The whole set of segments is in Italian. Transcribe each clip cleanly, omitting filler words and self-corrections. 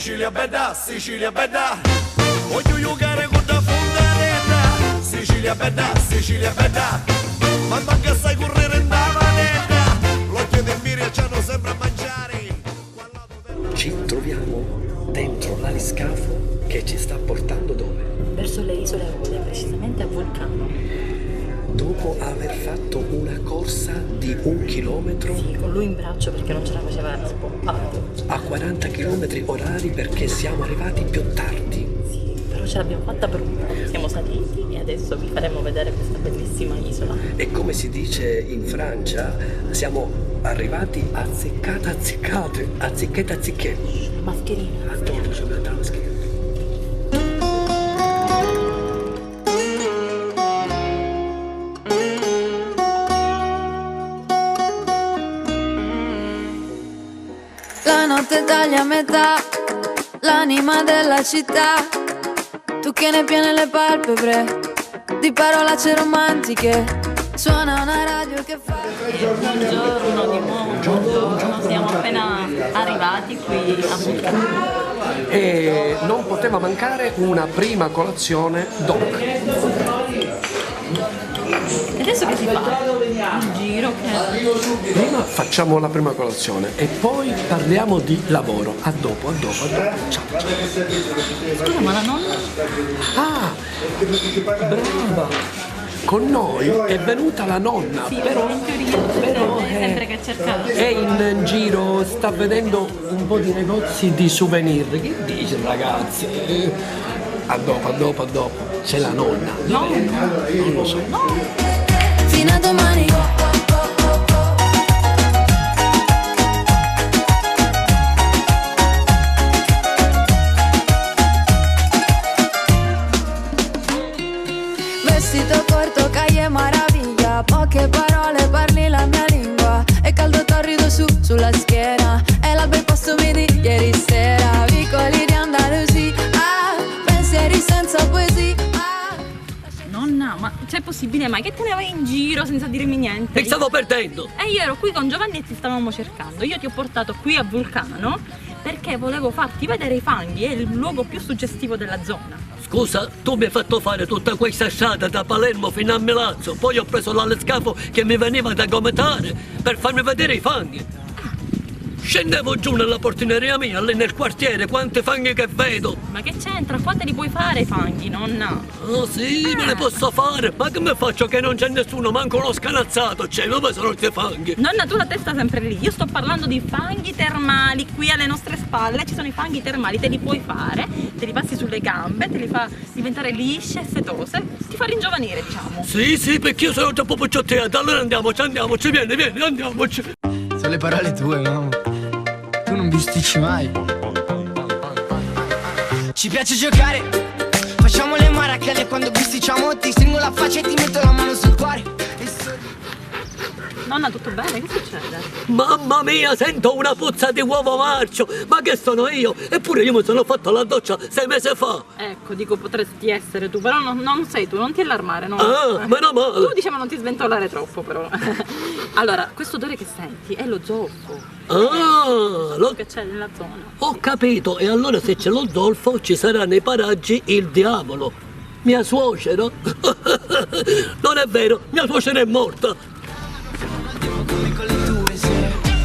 Sicilia bella, Sicilia bella. Voglio giocare con la fontanella. Sicilia bella, Sicilia bella. Ma manca sai correre in la manetta. L'occhio del Miria ci hanno sempre a mangiare. Ci troviamo dentro l'aliscafo che ci sta portando dove? Verso le isole Aule, precisamente a Vulcano. Dopo aver fatto una corsa di 1 chilometro. Sì, con lui in braccio perché non ce la faceva spoppato. A 40 km orari perché siamo arrivati più tardi. Sì, però ce l'abbiamo fatta per un po'. Siamo saliti e adesso vi faremo vedere questa bellissima isola. E come si dice in Francia, siamo arrivati azzeccate. Mascherina. Attorno c'è una maschera. La notte taglia a metà l'anima della città. Tu che ne piene le palpebre di parolacce romantiche. Suona una radio che fa. Buongiorno di nuovo, buongiorno. Siamo appena arrivati qui a Vulcano. E non poteva mancare una prima colazione doc. E adesso che si fa? Un giro che... Prima facciamo la prima colazione e poi parliamo di lavoro. A dopo. Ciao. Scusa, ma la nonna? Ah, brava. Con noi è venuta la nonna, Sì, però in teoria, però sempre che cerca. è in giro, sta vedendo un po' di negozi di souvenir. Che dice ragazzi? A dopo. C'è la nonna. No, Non lo so. Fino a domani. Vestito corto, calle maraviglia. Poche parole, parli la mia lingua. E caldo torrido sulla schiena. E la bel posto vedi ieri sera. Vicoli di Andalusia. Pensieri senza poesia. nonna, ma c'è possibile mai che te ne vai in giro senza dirmi niente? Mi stavo perdendo! E io ero qui con Giovanni e ti stavamo cercando. Io ti ho portato qui a Vulcano perché volevo farti vedere i fanghi, è il luogo più suggestivo della zona. Scusa, tu mi hai fatto fare tutta questa strada da Palermo fino a Milazzo, poi ho preso l'alescafo che mi veniva da gomitare per farmi vedere i fanghi. Scendevo giù nella portineria mia, lì nel quartiere, quanti fanghi che vedo! Ma che c'entra? Qua te li puoi fare i fanghi, nonna? Oh sì, me ne posso fare, ma come faccio che non c'è nessuno, manco uno scanazzato, cioè dove sono questi fanghi? Nonna, tu la testa sempre lì, io sto parlando di fanghi termali, qui alle nostre spalle ci sono i fanghi termali, te li puoi fare, te li passi sulle gambe, te li fa diventare lisce e setose, ti fa ringiovanire, diciamo. Sì, perché io sono troppo pucciottetta, allora andiamoci, vieni, andiamoci. Sono le parole tue, mamma. Tu non bisticci mai. Ci piace giocare, facciamo le marachelle quando bisticciamo. Ti stringo la faccia e ti metto la mano sul cuore. Nonna, tutto bene? Che succede? Mamma mia, sento una puzza di uovo marcio! Ma che sono io? Eppure io mi sono fatto la doccia 6 mesi fa! Ecco, dico potresti essere tu, però non sei tu, non ti allarmare, no? Ah, meno male! Tu diciamo non ti sventolare troppo, però. Allora, questo odore che senti è lo zolfo. Ah, Che c'è nella zona. ho capito, e allora se c'è lo zolfo ci sarà nei paraggi il diavolo. Mia suocera? Non è vero, mia suocera è morta! Come con le tue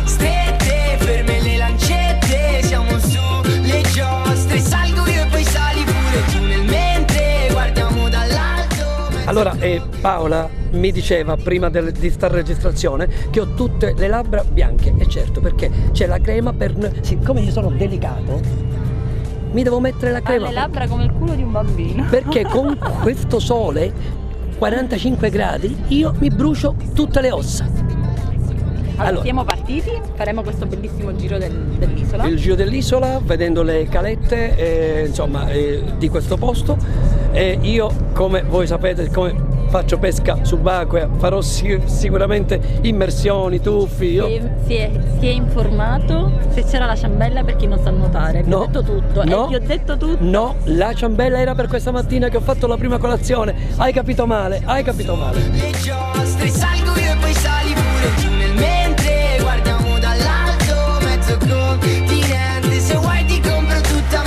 strette, ferme le lancette. Siamo su le giostre, salgo io e poi sali pure tu nel mentre guardiamo dall'alto. Allora, Paola mi diceva prima di sta registrazione che ho tutte le labbra bianche, e certo, perché c'è la crema per... Siccome io sono delicato, mi devo mettere la crema. Ha le labbra come il culo di un bambino. Perché con questo sole, 45 gradi, io mi brucio tutte le ossa. Allora, siamo partiti, faremo questo bellissimo giro dell'isola. Il giro dell'isola, vedendo le calette, di questo posto. E io, come voi sapete, come faccio pesca subacquea, farò sicuramente immersioni, tuffi. Si è informato se c'era la ciambella per chi non sa nuotare. Vi ho detto tutto. No, ti ho detto tutto. No, la ciambella era per questa mattina che ho fatto la prima colazione. Hai capito male. Le giostre, salgo io e poi sali pure tu nel mentre guardiamo dall'alto mezzo continente. Se vuoi ti compro tutta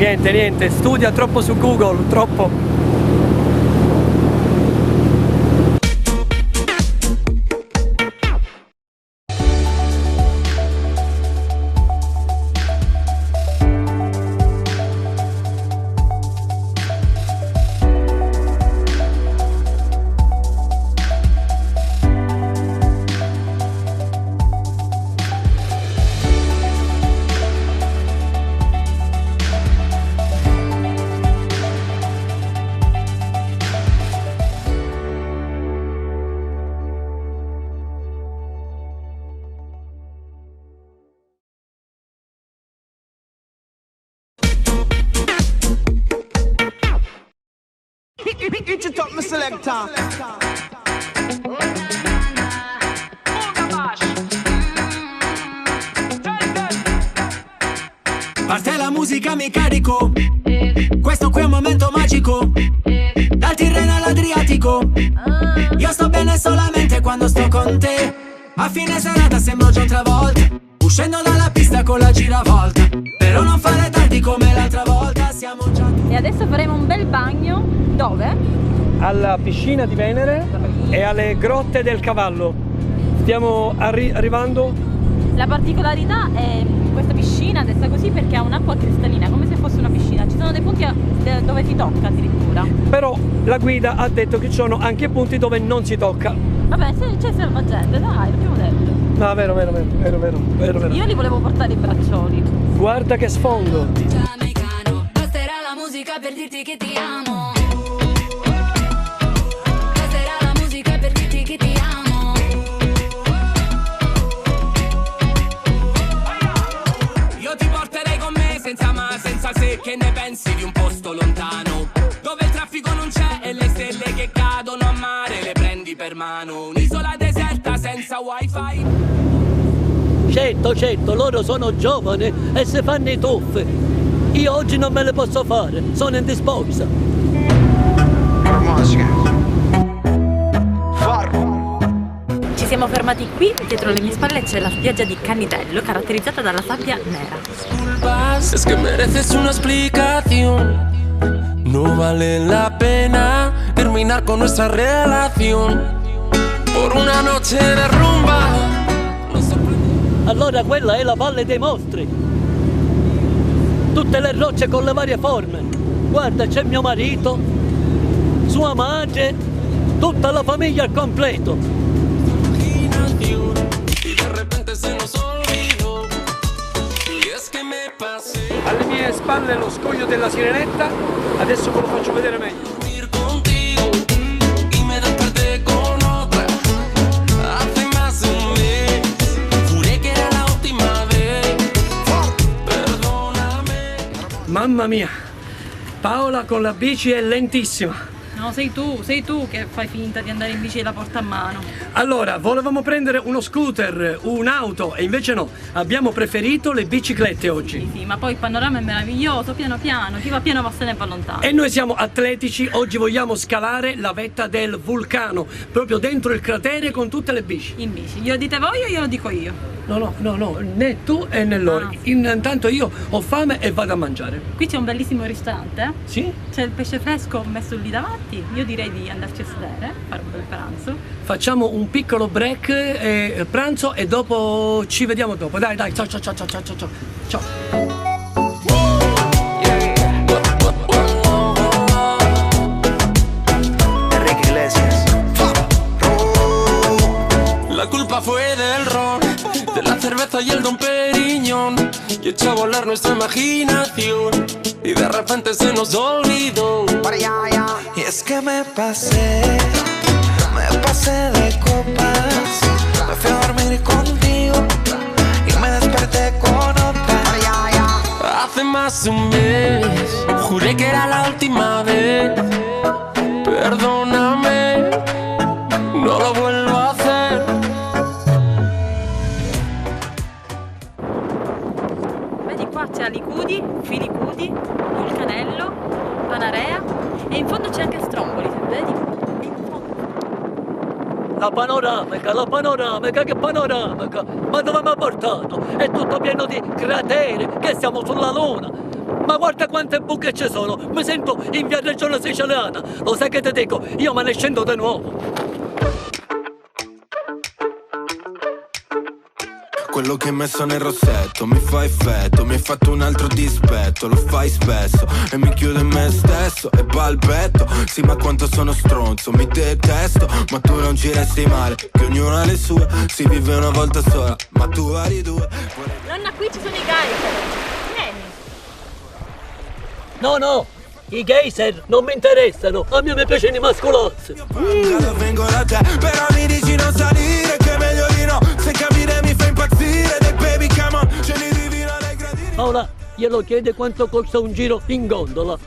Niente, studia troppo su Google, troppo. Eat it up, my selector. Parte la musica, mi carico. Questo qui è un momento magico. Dal Tirreno all'Adriatico. Io sto bene solamente quando sto con te. A fine serata sembro John Travolta, uscendo dalla pista con la giravolta. Però non fare tardi come l'altra volta. Siamo già. E adesso faremo un bel bagno. Dove? Alla piscina di Venere e alle grotte del Cavallo. Stiamo arrivando. La particolarità è questa piscina detta così perché ha un'acqua cristallina, come se fosse una piscina. Ci sono dei punti dove si tocca addirittura. Però la guida ha detto che ci sono anche punti dove non si tocca. Vabbè, se c'è salvagente, dai, l'abbiamo detto. No, vero. Io li volevo portare i braccioli. Guarda che sfondo. Giamaicano, basterà la musica per dirti che ti amo. Basterà la musica per dirti che ti amo. Io ti porterei con me senza ma, senza se. Che ne pensi di un posto lontano, dove il traffico non c'è e le stelle che cadono a mare le prendi per mano. Un'isola deserta senza wifi. Certo, loro sono giovani e si fanno i tuffi. Io oggi non me le posso fare, sono indisposta. Ci siamo fermati qui, dietro le mie spalle c'è la spiaggia di Cannitello, caratterizzata dalla sabbia nera. Es que mereces una explicación. No vale la pena terminar con nuestra relación por una noche de rumba. Allora quella è la Valle dei Mostri. Tutte le rocce con le varie forme. Guarda, c'è mio marito, sua madre, tutta la famiglia al completo. Alle mie spalle lo scoglio della Sirenetta, adesso ve lo faccio vedere meglio. Mamma mia, Paola con la bici è lentissima. No, sei tu che fai finta di andare in bici e la porta a mano. Allora, volevamo prendere uno scooter, un'auto e invece no, abbiamo preferito le biciclette oggi. Sì, ma poi il panorama è meraviglioso, piano piano, chi va piano va se ne va lontano. E noi siamo atletici, oggi vogliamo scalare la vetta del vulcano, proprio dentro il cratere con tutte le bici. In bici, glielo dite voi o glielo dico io? No, né tu né loro. Intanto io ho fame e vado a mangiare. Qui c'è un bellissimo ristorante. Sì? C'è il pesce fresco messo lì davanti. Io direi di andarci a sedere, fare un bel pranzo. Facciamo un piccolo break e pranzo e dopo ci vediamo dopo. Dai, ciao. Enrique Iglesias. La culpa fue del ron, de la cerveza y el Don Periñón, y echó a volar nuestra imaginación, y de repente se nos olvidó. Y es que me pasé de copas, me fui a dormir contigo y me desperté con otra. Hace más de un mes, juré que era la última vez. Perdóname, no lo vuelvo a hacer. Vedi qua c'è Alicudi, Filicudi, Vulcanello, Panarea e in fondo c'è anche Stromboli, vedi? In fondo. La panoramica, che panoramica! Ma dove mi ha portato? È tutto pieno di crateri, che siamo sulla Luna! Ma guarda quante buche ci sono! Mi sento in via Regione Siciliana! Lo sai che ti dico? Io me ne scendo di nuovo! Quello che hai messo nel rossetto mi fa effetto, mi hai fatto un altro dispetto, lo fai spesso e mi chiudo in me stesso e balbetto. Sì, ma quanto sono stronzo, mi detesto, ma tu non ci resti male, che ognuno ha le sue, si vive una volta sola, ma tu hai due. Nonna, qui ci sono i geyser. Vieni. No, i geyser non mi interessano, a me mi piacciono i mascolazzi. Vengo da te, però mi dici non salire, che è meglio di no, se capire mi fa impazzire, dei baby come on, ce li divino dai gradini. Ora glielo chiede quanto costa un giro in gondola.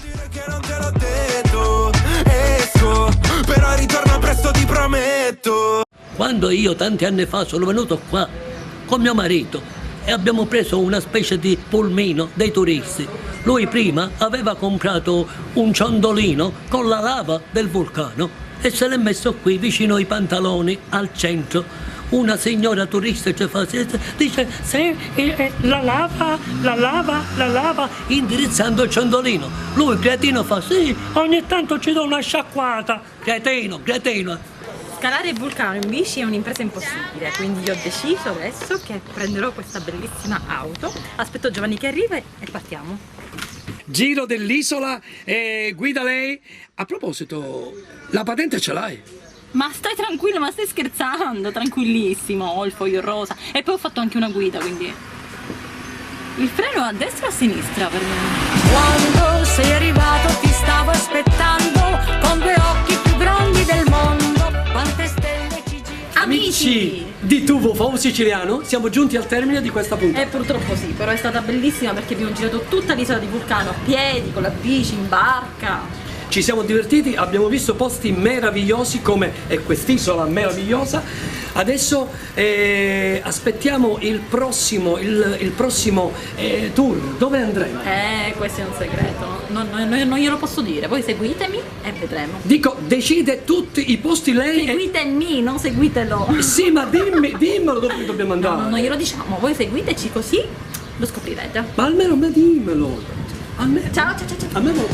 Dire che non te l'ho detto, esco, però ritorno presto ti prometto. Quando io tanti anni fa sono venuto qua con mio marito e abbiamo preso una specie di pulmino dei turisti. Lui prima aveva comprato un ciondolino con la lava del vulcano e se l'è messo qui vicino ai pantaloni al centro. Una signora turista ci fa, dice sì, la lava, indirizzando il ciondolino. Lui cretino fa sì, ogni tanto ci do una sciacquata. Cretino. Scalare il vulcano in bici è un'impresa impossibile, quindi ho deciso adesso che prenderò questa bellissima auto, aspetto Giovanni che arriva e partiamo. Giro dell'isola e guida lei. A proposito, la patente ce l'hai? Ma stai tranquillo, ma stai scherzando? Tranquillissimo, ho il foglio rosa e poi ho fatto anche una guida, quindi il freno a destra o a sinistra per me? Quando sei arrivato ti stavo aspettando con due occhi più grandi del mondo. Quante stelle ci girano. Amici di TVO Siciliano, siamo giunti al termine di questa puntata. Purtroppo sì, però è stata bellissima perché abbiamo girato tutta l'isola di Vulcano a piedi, con la bici, in barca. Ci siamo divertiti, abbiamo visto posti meravigliosi come è quest'isola meravigliosa. Adesso aspettiamo il prossimo tour. Dove andremo? Questo è un segreto, non glielo posso dire, voi seguitemi e vedremo. Dico, decide tutti i posti lei. Seguitemi, non seguitelo. Sì, ma dimmelo dove dobbiamo andare. No, non glielo diciamo, voi seguiteci così lo scoprirete. Ma almeno me dimmelo. Ciao. A me lo